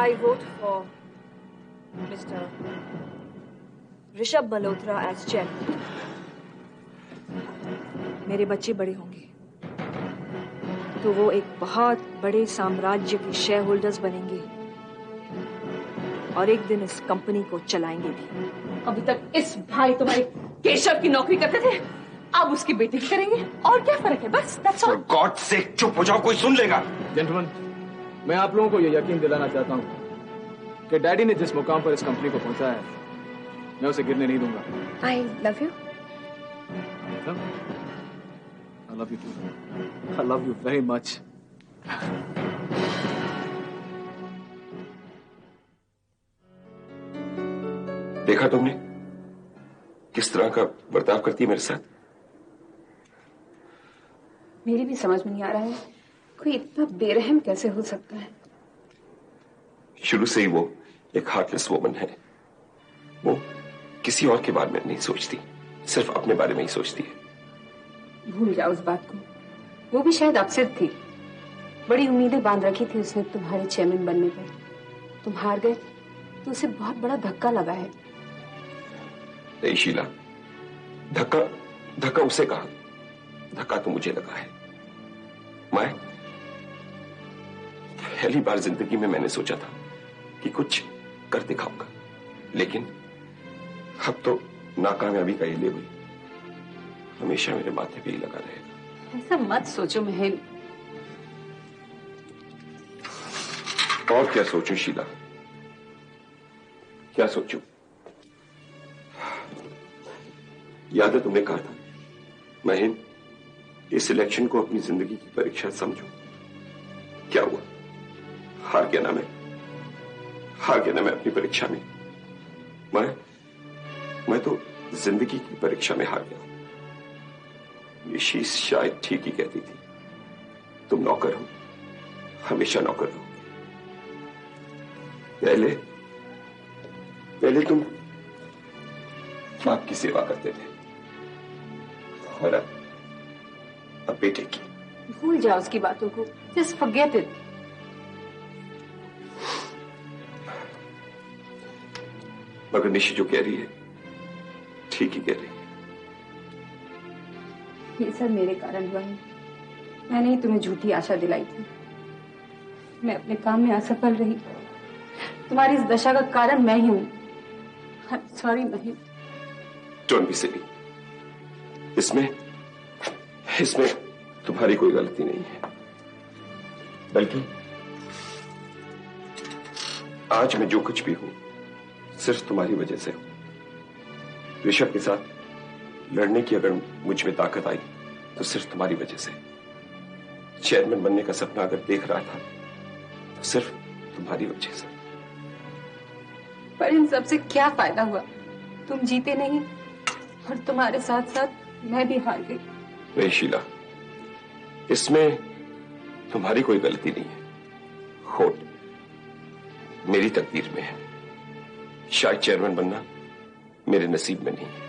I vote for Mr. Rishabh Malhotra as chairman. मेरे बच्चे बड़े होंगे तो वो एक बहुत बड़े साम्राज्य के शेयर होल्डर्स बनेंगे और एक दिन इस कंपनी को चलाएंगे भी। अभी तक इस भाई तुम्हारे केशव की नौकरी करते थे, अब उसकी बेटी की करेंगे। और क्या फर्क है? बस that's all. For God's sake, चुप हो जाओ, कोई सुन लेगा। जेंटलमैन, मैं आप लोगों को यह यकीन दिलाना चाहता हूँ कि डैडी ने जिस मुकाम पर इस कंपनी को पहुंचाया है, मैं उसे गिरने नहीं दूंगा। I love you. I love you too. I love you very much. देखा तुमने किस तरह का बर्ताव करती है मेरे साथ? मेरी भी समझ में नहीं आ रहा है, कोई इतना बेरहम कैसे हो सकता है। शुरू से ही वो एक हार्टलेस वुमन है। वो किसी और के बारे में नहीं सोचती, सिर्फ अपने बारे में ही सोचती है। भूल जाओ उस बात को। वो भी शायद अपसेट थी, बड़ी उम्मीदें बांध रखी थी उसने तुम्हारे चेयरमैन बनने पर। तुम हार गए तो उसे बहुत बड़ा धक्का लगा है। नहीं शीला, धक्का उसे कहा, धक्का तो मुझे लगा है। मैं पहली बार जिंदगी में मैंने सोचा था कि कुछ कर दिखाऊंगा, लेकिन अब तो नाकामयाबी का ये लेबल हमेशा मेरे माथे पे ही लगा रहेगा। ऐसा मत सोचो महल। और क्या सोचूं शीला, क्या सोचूं? याद है तुमने कहा था, महीन इस इलेक्शन को अपनी जिंदगी की परीक्षा समझो। क्या हुआ? हार गया ना मैं, हार गया ना मैं अपनी परीक्षा में। मैं तो जिंदगी की परीक्षा में हार गया। ये शीश शायद ठीक ही कहती थी, तुम नौकर हो, हमेशा नौकर रहो। पहले तुम बाप की सेवा करते थे और अब बेटे की। भूल जाओ उसकी बातों को, जस्ट फॉरगेट इट। मगर निशी जो कह रही है ठीक ही कह रही है। ये सब मेरे कारण हुआ है। मैंने ही तुम्हें झूठी आशा दिलाई थी। मैं अपने काम में असफल रही। तुम्हारी इस दशा का कारण मैं ही हूं। सॉरी नहीं। Don't be silly. इसमें तुम्हारी कोई गलती नहीं है, बल्कि आज मैं जो कुछ भी हूं सिर्फ तुम्हारी वजह से हूं। ऋषभ के साथ लड़ने की अगर मुझ में ताकत आई तो सिर्फ तुम्हारी वजह से। चेयरमैन बनने का सपना अगर देख रहा था तो सिर्फ तुम्हारी वजह से। पर इन सबसे क्या फायदा हुआ? तुम जीते नहीं और तुम्हारे साथ साथ मैं भी हार गई। नहीं शीला, इसमें तुम्हारी कोई गलती नहीं है। खोट मेरी तकदीर में है। शायद चेयरमैन बनना मेरे नसीब में नहीं है।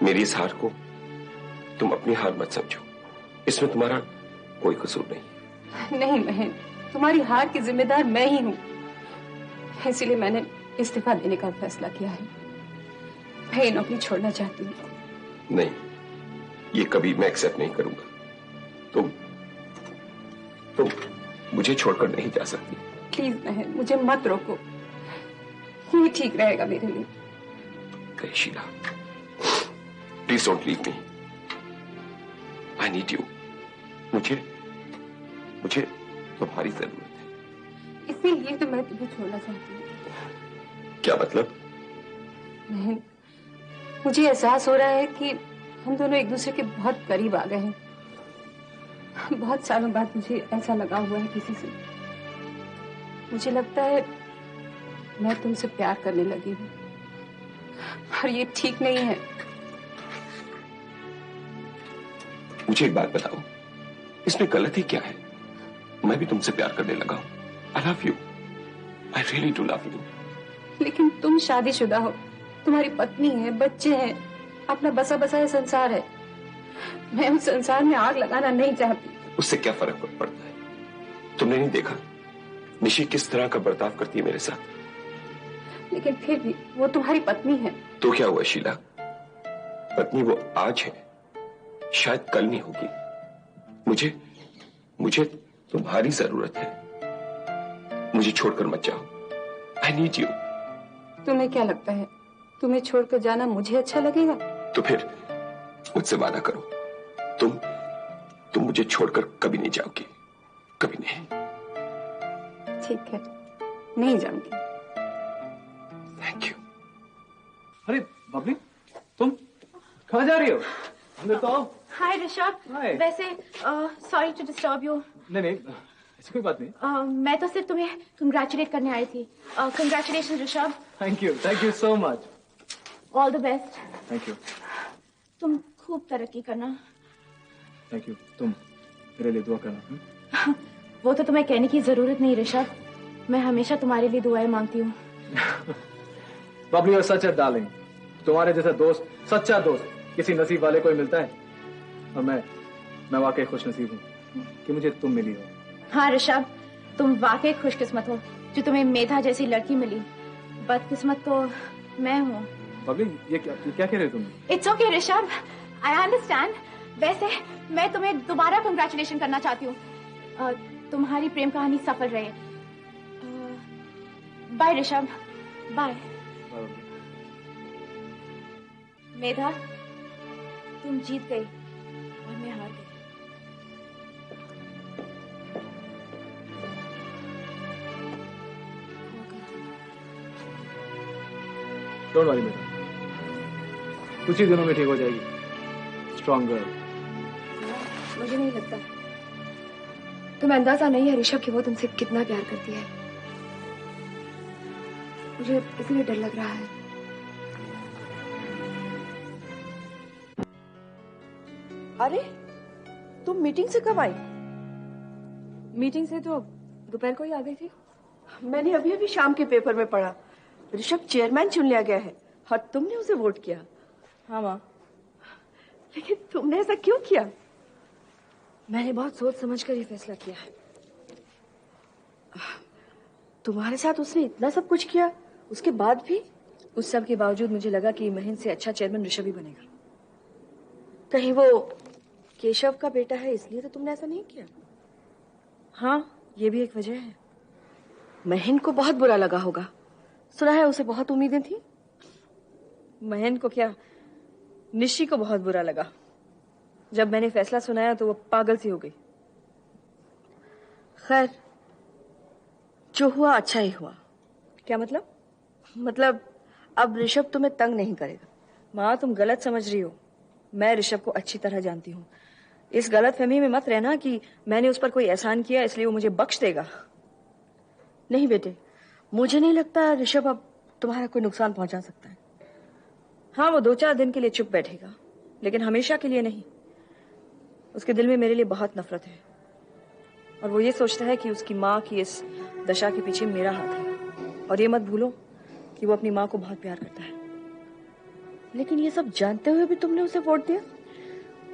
मेरी इस हार को तुम अपनी हार मत समझो, इसमें तुम्हारा कोई कसूर नहीं। नहीं बहन, तुम्हारी हार की जिम्मेदार मैं ही हूं। इसीलिए मैंने इस्तीफा देने का फैसला किया है। मैं ये नौकरी छोड़ना चाहती हूँ। नहीं, ये कभी मैं एक्सेप्ट नहीं करूंगा। तुम मुझे छोड़कर नहीं जा सकती। प्लीज बहन, मुझे मत रोको। ये ठीक रहेगा मेरे लिए। नहीं Sheela, please don't leave me. I need you. मुझे तुम्हारी जरूरत है। इसीलिए तो मैं तुम्हें छोड़ना चाहती हूँ। क्या मतलब? बहन, मुझे एहसास हो रहा है कि हम दोनों एक दूसरे के बहुत करीब आ गए हैं। बहुत सालों बाद मुझे ऐसा लगा हुआ है किसी से। मुझे लगता है मैं तुमसे प्यार करने लगी हूँ और ये ठीक नहीं है। मुझे एक बात बताओ, इसमें गलती क्या है? मैं भी तुमसे प्यार करने लगा हूँ। I love you. I really do love you. लेकिन तुम शादीशुदा हो, तुम्हारी पत्नी है, बच्चे हैं, अपना बसा बसाया संसार है। मैं उस संसार में आग लगाना नहीं चाहती। उससे क्या फर्क पड़ता है? तुमने नहीं देखा निशी किस तरह का बर्ताव करती है मेरे साथ। लेकिन फिर भी वो तुम्हारी पत्नी है। तो क्या हुआ शीला, पत्नी वो आज है, शायद कल नहीं होगी। मुझे तुम्हारी जरूरत है। मुझे छोड़कर मत जाओ। आई नीड यू। तुम्हें क्या लगता है तुम्हें छोड़कर जाना मुझे अच्छा लगेगा? तो फिर मुझसे वादा करो, तुम मुझे छोड़कर कभी नहीं जाओगी, कभी नहीं। ठीक है, नहीं जाऊंगी। Thank you. अरे बबली, तुम कहाँ जा रही हो? अंदर तो आओ। हाय ऋषभ। Hi. वैसे सॉरी टू डिस्टर्ब यू। नहीं, ऐसी कोई बात नहीं। मैं तो सिर्फ तुम्हें कंग्रेचुलेट करने आई थी। Congratulation Rishabh. Thank you so much. All the best. Thank you. तुम खूब तरक्की करना। Thank you. तुम मेरे लिए दुआ करना। वो तो तुम्हें कहने की जरूरत नहीं ऋषभ, मैं हमेशा तुम्हारे लिए दुआएं मांगती हूँ। बबली और सच है डार्लिंग, तुम्हारे जैसा दोस्त, सच्चा दोस्त किसी नसीब वाले को ही मिलता है। और मैं वाकई खुशनसीब हूँ कि मुझे तुम मिली हो। हाँ ऋषभ, तुम वाकई खुशकिस्मत हो जो तुम्हें मेधा जैसी लड़की मिली। बदकिस्मत तो मैं हूँ। बबली ये क्या कह रहे हो तुम? It's okay Rishabh, I understand. वैसे मैं तुम्हें दोबारा कंग्रेचुलेशन करना चाहती हूँ। तुम्हारी प्रेम कहानी सफल रहे। Bye Rishabh, bye. मेधा, तुम जीत गई और मैं हार गई। डोंट वरी मेरा, कुछ ही दिनों में ठीक हो जाएगी। Strong girl. मुझे नहीं लगता, तुम्हें अंदाजा नहीं है ऋषभ कि वो तुमसे कितना प्यार करती है। मुझे इसलिए डर लग रहा है। अरे तुम मीटिंग से कब आई? मीटिंग से तो दोपहर को ही आ गई थी। मैंने अभी अभी शाम के पेपर में पढ़ा, ऋषभ चेयरमैन चुन लिया गया है और तुमने उसे वोट किया। हाँ माँ, लेकिन तुमने ऐसा क्यों किया? मैंने बहुत सोच समझ कर ये फैसला किया है। तुम्हारे साथ उसने इतना सब कुछ किया, उसके बाद भी? उस सब के बावजूद मुझे लगा कि महेंद्र से अच्छा चेयरमैन ऋषभ ही बनेगा। कहीं वो केशव का बेटा है इसलिए तो तुमने ऐसा नहीं किया? हाँ, ये भी एक वजह है। महेंद्र को बहुत बुरा लगा होगा, सुना है उसे बहुत उम्मीदें थी। महेंद्र को क्या, निशी को बहुत बुरा लगा। जब मैंने फैसला सुनाया तो वो पागल सी हो गई। खैर, जो हुआ अच्छा ही हुआ। क्या मतलब? मतलब अब ऋषभ तुम्हें तंग नहीं करेगा। माँ, तुम गलत समझ रही हो। मैं ऋषभ को अच्छी तरह जानती हूँ। इस गलत फहमी में मत रहना कि मैंने उस पर कोई एहसान किया इसलिए वो मुझे बख्श देगा। नहीं बेटे, मुझे नहीं लगता ऋषभ अब तुम्हारा कोई नुकसान पहुंचा सकता है। हाँ, वो 2-4 दिन के लिए चुप बैठेगा, लेकिन हमेशा के लिए नहीं। उसके दिल में मेरे लिए बहुत नफरत है और वो ये सोचता है कि उसकी माँ की इस दशा के पीछे मेरा हाथ है। और ये मत भूलो कि वो अपनी माँ को बहुत प्यार करता है। लेकिन ये सब जानते हुए भी तुमने उसे वोट दिया?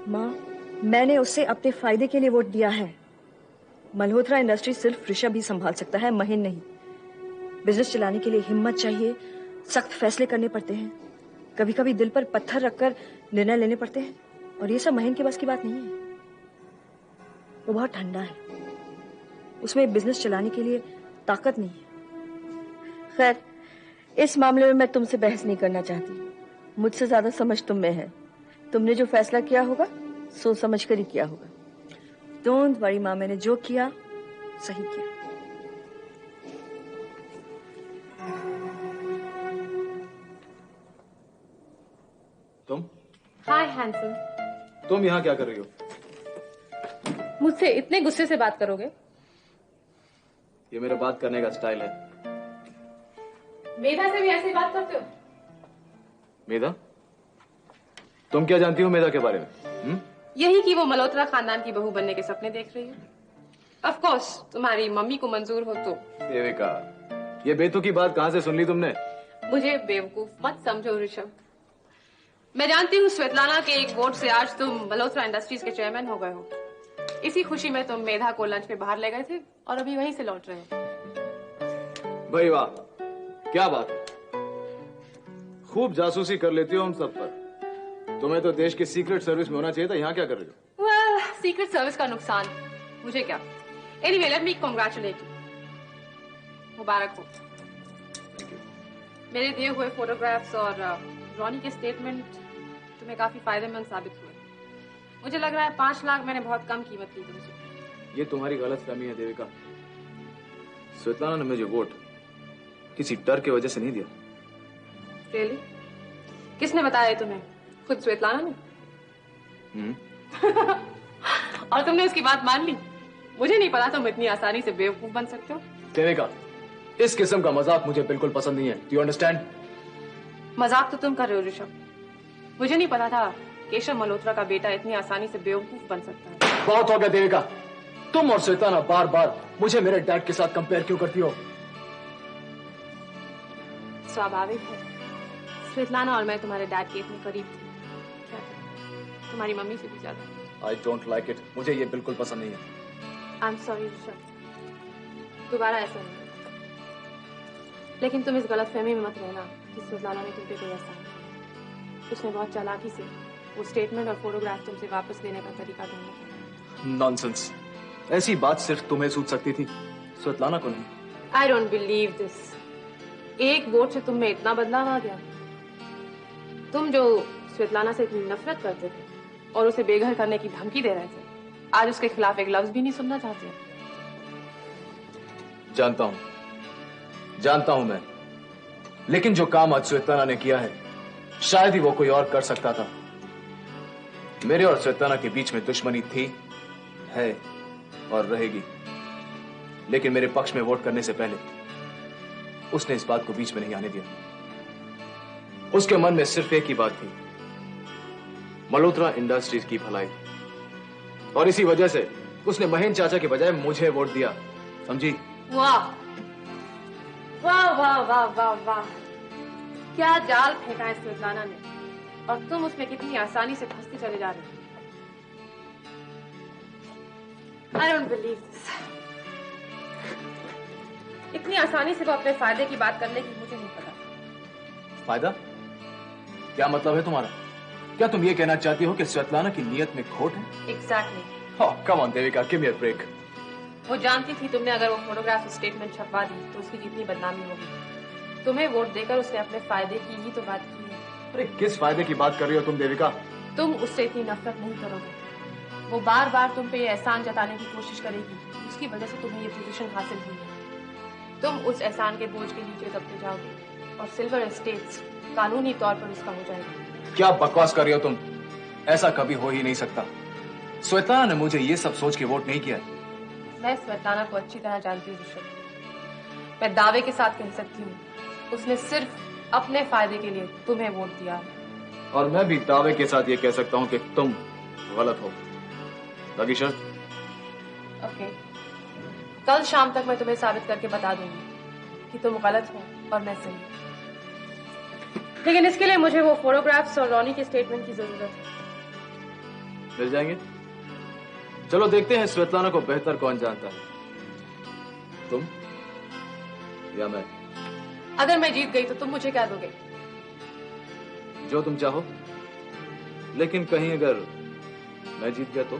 माँ, मैंने उसे अपने फायदे के लिए वोट दिया है। मल्होत्रा इंडस्ट्री सिर्फ ऋषभ ही संभाल सकता है, महेंद्र नहीं। बिजनेस चलाने के लिए हिम्मत चाहिए, सख्त फैसले करने पड़ते हैं, कभी कभी दिल पर पत्थर रखकर निर्णय लेने पड़ते हैं, और ये सब महेंद्र के बस की बात नहीं है। वो बहुत ठंडा है, उसमें बिजनेस चलाने के लिए ताकत नहीं है। खैर, इस मामले में मैं तुमसे बहस नहीं करना चाहती। मुझसे ज्यादा समझ तुम में है। तुमने जो फैसला किया होगा सोच समझ कर ही किया होगा। डोंट वरी माँ, मैंने जो किया सही किया। तुम? हाय हैंडसम। तुम यहाँ क्या कर रही हो? मुझसे इतने गुस्से से बात करोगे? ये मेरा बात करने का स्टाइल है। मेधा से भी ऐसे बात करते हो? मेधा? तुम क्या जानती हो मेधा के बारे में? यही कि वो मल्होत्रा खानदान की बहू बनने के सपने देख रही है। ऑफ कोर्स तुम्हारी मम्मी को मंजूर हो तो। देविका, ये बेतुकी बात कहाँ से सुन ली तुमने? मुझे बेवकूफ मत समझो ऋषभ। मैं जानती हूँ स्वेतलाना के एक वोट से आज तुम मल्होत्रा इंडस्ट्रीज के चेयरमैन हो गए हो। इसी खुशी में तुम मेधा को लंच पे बाहर ले गए थे और अभी वहीं से लौट रहे हो। भाई वाह, क्या बात है। खूब जासूसी कर लेती हो हम सब पर। तुम्हें तो देश की सीक्रेट सर्विस में होना चाहिए था, यहाँ क्या कर रही हो? well, सीक्रेट सर्विस का नुकसान मुझे क्या। Anyway, let me congratulate you. मुबारक हो। मेरे दिए हुए फोटोग्राफ्स और रॉनी के स्टेटमेंट तुम्हें काफी फायदेमंद साबित हुए। मुझे लग रहा है 5 लाख मैंने बहुत कम कीमत ली तुमसे। ये तुम्हारी गलतफहमी है देविका। स्वेतलाना ने मुझे वोट किसी डर की वजह से नहीं दिया। Really? किसने बताया तुम्हें? खुद स्वेतलाना ने? और तुमने उसकी बात मान ली? मुझे नहीं पता तुम इतनी आसानी से बेवकूफ बन सकते हो। देविका, इस किस्म का मजाक मुझे बिल्कुल पसंद नहीं है। Do you understand? मजाक तो तुम कर रहे हो ऋषभ। मुझे नहीं पता था केशव मल्होत्रा का बेटा इतनी आसानी से बेवकूफ बन सकता है। बहुत हो गया देविका। तुम और स्वेतलाना बार बार मुझे मेरे डैड के साथ कंपेयर क्यों करती हो? स्वाभाविक है, स्वेतलाना और मैं तुम्हारे डैड के इतने करीब थे। क्या करें? तुम्हारी मम्मी से भी ज्यादा। I don't like it. मुझे ये बिल्कुल पसंद नहीं है। I'm sorry ऋषभ, दोबारा ऐसा नहीं होगा। लेकिन तुम इस गलतफहमी में मत रहना कि स्वेतलाना ने तुम पे कोई एहसान किया। उसने बहुत चालाकी से वो स्टेटमेंट और फोटोग्राफ तुमसे वापस लेने का तरीका ढूंढा था। नॉनसेंस। ऐसी बात सिर्फ तुम्हें सूझ सकती थी, स्वेतलाना को नहीं। I don't believe this. एक वोट से तुम में इतना बदलाव आ गया। तुम जो स्वेतलाना से इतनी नफरत करते थे और उसे बेघर करने की धमकी दे रहे थे, आज उसके खिलाफ एक लफ्ज भी नहीं सुनना चाहते। जानता हूं मैं, लेकिन जो काम आज स्वेतलाना ने किया है शायद ही वो कोई और कर सकता था। मेरे और स्वेतलाना के बीच में दुश्मनी थी, है और रहेगी, लेकिन मेरे पक्ष में वोट करने से पहले उसने इस बात को बीच में नहीं आने दिया। उसके मन में सिर्फ एक ही बात थी, मल्होत्रा इंडस्ट्रीज की भलाई, और इसी वजह से उसने महेंद्र चाचा के बजाय मुझे वोट दिया। समझी? वाह वाह वाह वाह वाह वाह, क्या जाल फेंका है स्वेतलाना ने, और तुम उसमें कितनी आसानी से फंसते चले जा रहे हो। I don't believe this. इतनी आसानी से वो अपने फायदे की बात करने की मुझे नहीं पता। फायदा? क्या मतलब है तुम्हारा? क्या तुम ये कहना चाहती हो कि स्वेतलाना की नीयत में खोट है? Exactly. Oh, come on, Devika, give me a break. वो जानती थी तुमने अगर वो फोटोग्राफ स्टेटमेंट छपवा दी तो उसकी कितनी बदनामी होगी। तुम्हें वोट देकर उसने अपने फायदे की ही तो बात की है। अरे किस फायदे की बात कर रही हो तुम देविका? तुम उससे इतनी नफरत नहीं करोगे। वो बार बार तुम पे ये एहसान जताने की कोशिश करेगी, उसकी वजह से तुम्हें ये पोजीशन हासिल हुई है। तुम उस एहसान के बोझ के नीचे दबते जाओगे और सिल्वर एस्टेट्स कानूनी तौर पर उसका हो जाएगा। क्या बकवास कर रही हो तुम? ऐसा कभी हो ही नहीं सकता। स्वेतलाना ने मुझे ये सब सोच के वोट नहीं किया। मैं स्वेतलाना को अच्छी तरह जानती हूँ ऋषभ। मैं दावे के साथ कह सकती हूँ उसने सिर्फ अपने फायदे के लिए तुम्हें वोट दिया। और मैं भी दावे के साथ ये कह सकता हूँ कि तुम गलत हो। लगी शर्त? ओके, कल शाम तक मैं तुम्हें साबित करके बता दूंगी कि तुम गलत हो और मैं सही। लेकिन इसके लिए मुझे वो फोटोग्राफ्स और रॉनी के स्टेटमेंट की जरूरत है। मिल जाएंगे? चलो देखते हैं स्वेतलाना को बेहतर कौन जानता है, तुम या मैं। अगर मैं जीत गई तो तुम मुझे क्या दोगे? जो तुम चाहो, लेकिन कहीं अगर मैं जीत गया तो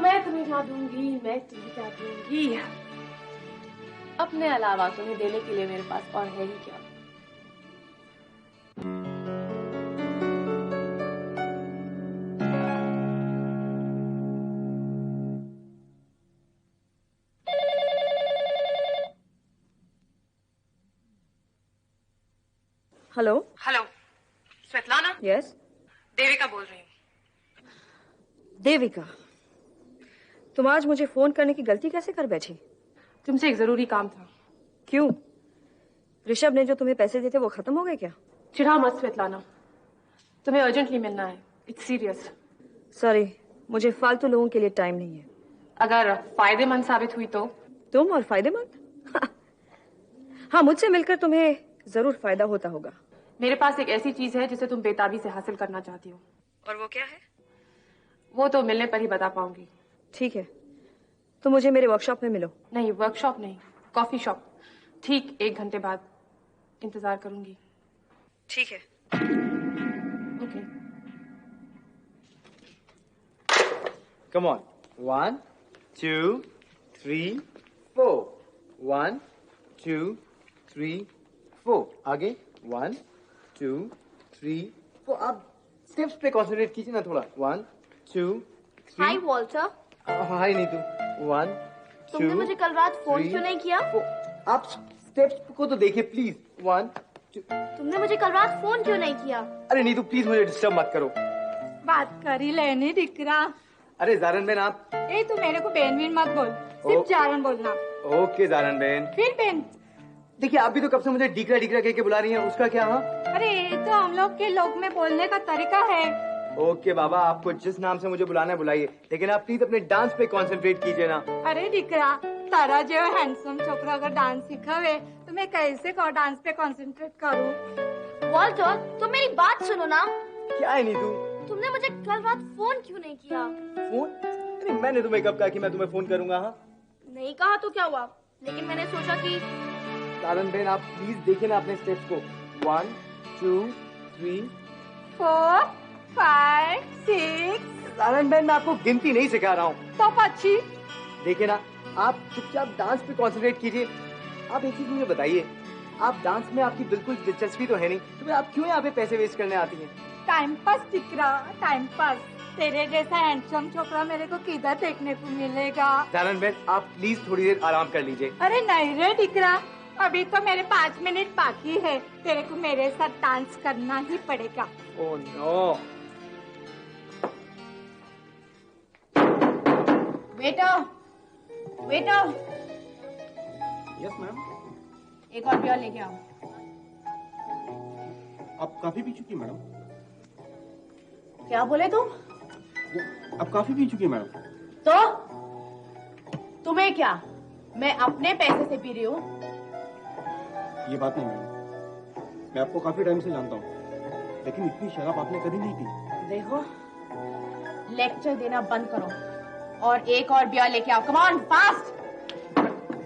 मैं तुम्हें क्या दूंगी? मैं तुम्हें क्या दूंगी? अपने अलावा तुम्हें देने के लिए मेरे पास और है ही क्या? Hello. Hello, Svetlana? Yes. Devika बोल रही हूँ। देविका, तुम आज मुझे फोन करने की गलती कैसे कर बैठी? तुमसे एक जरूरी काम था। क्यों? ऋषभ ने जो तुम्हें पैसे दिए थे वो खत्म हो गए क्या? चिढ़ा मत स्वेतलाना, तुम्हें अर्जेंटली मिलना है। It's serious. सॉरी, मुझे फालतू लोगों के लिए टाइम नहीं है। अगर फायदेमंद साबित हुई तो? तुम और फायदेमंद? हाँ, मुझसे मिलकर तुम्हें जरूर फायदा होता होगा। मेरे पास एक ऐसी चीज है जिसे तुम बेताबी से हासिल करना चाहती हो। और वो क्या है? वो तो मिलने पर ही बता पाऊंगी। ठीक है, तो मुझे मेरे वर्कशॉप में मिलो। नहीं, वर्कशॉप नहीं, कॉफी शॉप। ठीक 1 घंटे बाद इंतजार करूंगी। ठीक है। ओके। Come on. 1, 2, 3, 4. 1, 2, 3, 4. आगे 1, 2, 3, 4. आप स्टेप्स पे कॉन्सेंट्रेट कीजिए ना थोड़ा। 1, 2, 3. हाय वॉल्टर, हाय नीतू। 1, 2, तुमने मुझे कल रात फोन 3, क्यों नहीं किया? 4. आप स्टेप्स को तो देखिए प्लीज। 1, 2. तुमने मुझे कल रात फोन क्यों नहीं किया? अरे नीतू प्लीज मुझे डिस्टर्ब मत करो। बात कर ही लेने दिकरा। अरे जारन बहन आप। ए तू मेरे को बेन विन मत बोल, सिर्फ जारन बोलना। ओके जारन बहन। फिर बेन। देखिए आप भी तो कब से मुझे डीकरा डीकरा कह के बुला रही हैं, उसका क्या? हाँ अरे ये तो हम लोग के लोग में बोलने का तरीका है। ओके बाबा, आपको जिस नाम से मुझे बुलाना है बुलाइए, लेकिन आप प्लीज अपने डांस पे कंसंट्रेट कीजिए ना। अरे दिकरा, तारा जो हैंडसम छोकरा अगर डांस सिखावे तो मैं कैसे डांस पे कंसंट्रेट करूं? वॉल्टर, तुम मेरी बात सुनो ना। क्या है नीतू? तुमने मुझे कल रात फोन क्यों नहीं किया? फोन? अरे मैंने तुम्हें कब कहा कि मैं तुम्हें फोन करूंगा? हाँ नहीं कहा तो क्या हुआ, लेकिन मैंने सोचा कि तारन बहन आप प्लीज देखिए ना अपने स्टेप्स को। 1, 2, 3, 4, 5, 6। तारन बहन मैं आपको गिनती नहीं सिखा रहा हूँ। तो अच्छी। देखिए ना, आप चुपचाप डांस पे कंसंट्रेट कीजिए। आप एक चीज मुझे बताइए, आप डांस में आपकी बिल्कुल दिलचस्पी तो है नहीं, तो फिर आप क्यों यहाँ पे पैसे वेस्ट करने आती हैं? टाइम पास दिकरा, टाइम पास। तेरे जैसा हैंडसम छोकरा मेरे को किधर देखने को मिलेगा? तारन बहन आप प्लीज थोड़ी देर आराम कर लीजिए। अरे नहीं रे दिकरा, अभी तो मेरे 5 मिनट बाकी है। तेरे को मेरे साथ डांस करना ही पड़ेगा। Oh no. Waiter, waiter, yes ma'am. एक और बियर लेके आओ। आप काफी पी चुकी मैडम। क्या बोले तुम? आप काफी पी चुकी मैडम। तो तुम्हें क्या, मैं अपने पैसे से पी रही हूँ? ये बात नहीं मैडम, मैं आपको काफी टाइम से जानता हूँ, लेकिन इतनी शराब आपने कभी नहीं पी। देखो, लेक्चर देना बंद करो और एक और बियर लेके आओ। Come on, fast.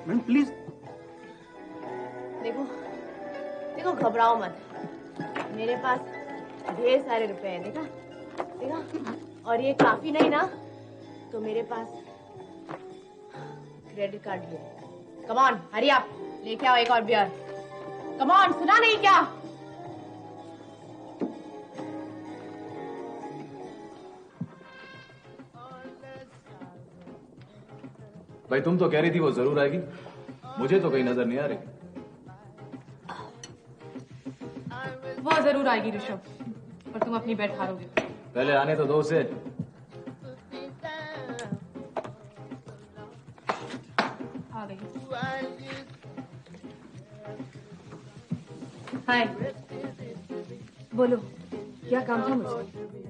Ma'am please. देखो देखो, घबराओ मत, मेरे पास ढेर सारे रुपए हैं। देखा देखा, और ये काफी नहीं ना, तो मेरे पास क्रेडिट कार्ड भी है। कम ऑन, हरी आप, लेके आओ एक और बियर। कम ऑन, सुना नहीं क्या? भाई तुम तो कह रही थी वो जरूर आएगी, मुझे तो कहीं नजर नहीं आ रही। वो जरूर आएगी ऋषभ, और तुम अपनी बेट हारोगे। पहले आने तो दो उसे। आ गई। हाय। बोलो, क्या काम था मुझसे?